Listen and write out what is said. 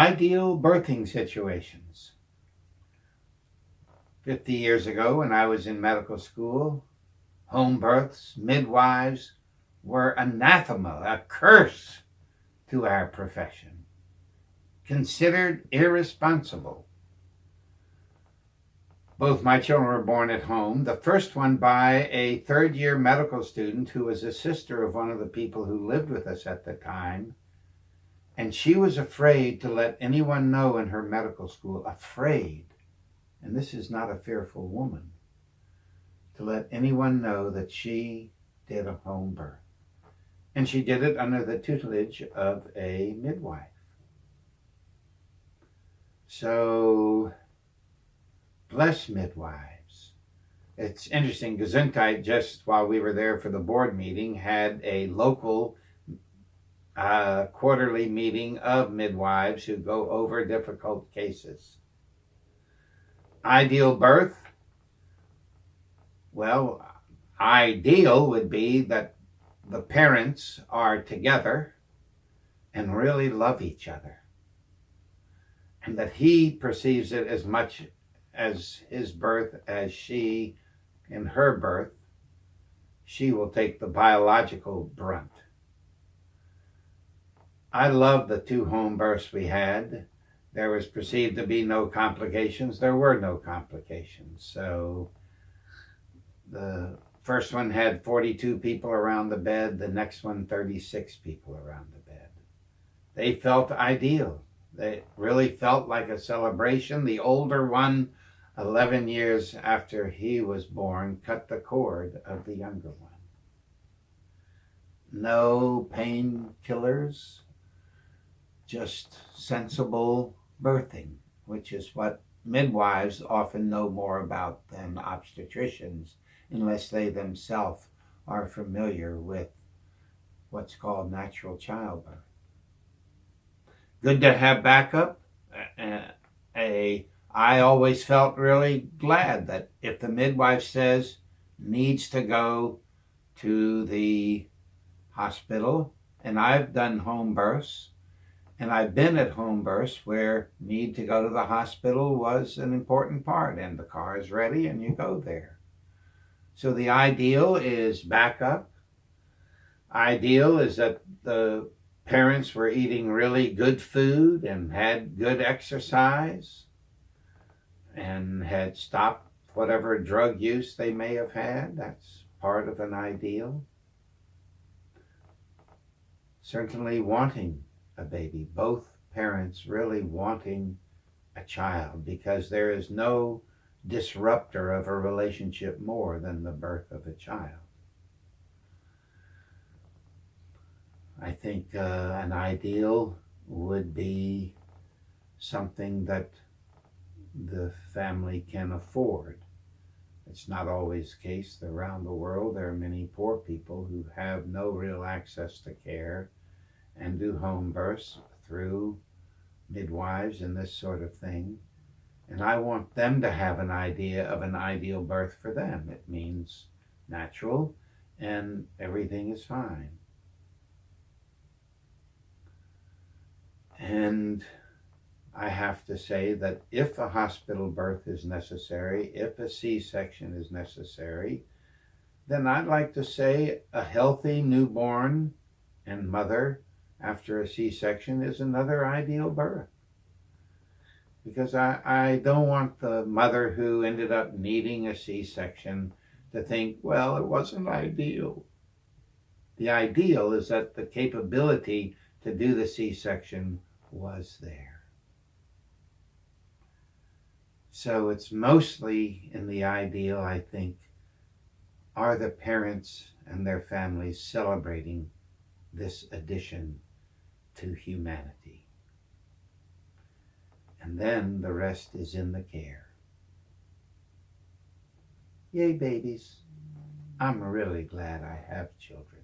Ideal birthing situations. 50 years ago, when I was in medical school, home births, midwives were anathema, a curse to our profession, considered irresponsible. Both my children were born at home, the first one by a third-year medical student who was a sister of one of the people who lived with us at the time, and she was afraid to let anyone know in her medical school, afraid, and this is not a fearful woman, to let anyone know that she did a home birth. And she did it under the tutelage of a midwife. So, bless midwives. It's interesting, Gesundheit, just while we were there for the board meeting, had a local quarterly meeting of midwives who go over difficult cases. Ideal birth? Well, ideal would be that the parents are together and really love each other, and that he perceives it as much as his birth as she in her birth. She will take the biological brunt. I love the 2 home births we had. There was perceived to be no complications. There were no complications. So the first one had 42 people around the bed. The next one, 36 people around the bed. They felt ideal. They really felt like a celebration. The older one, 11 years after he was born, cut the cord of the younger one. No painkillers, just sensible birthing, which is what midwives often know more about than obstetricians, unless they themselves are familiar with what's called natural childbirth. Good to have backup. I always felt really glad that if the midwife says needs to go to the hospital, and I've done home births, and I've been at home births where need to go to the hospital was an important part, and the car is ready and you go there. So the ideal is backup. Ideal is that the parents were eating really good food and had good exercise and had stopped whatever drug use they may have had. That's part of an ideal. Certainly wanting a baby, both parents really wanting a child, because there is no disruptor of a relationship more than the birth of a child. I think an ideal would be something that the family can afford. It's not always the case. Around the world, there are many poor people who have no real access to care and do home births through midwives and this sort of thing. And I want them to have an idea of an ideal birth for them. It means natural and everything is fine. And I have to say that if a hospital birth is necessary, if a C-section is necessary, then I'd like to say a healthy newborn and mother after a C-section is another ideal birth. Because I don't want the mother who ended up needing a C-section to think, well, it wasn't ideal. The ideal is that the capability to do the C-section was there. So it's mostly in the ideal, I think, are the parents and their families celebrating this addition to humanity. And then the rest is in the care. Yay, babies. I'm really glad I have children.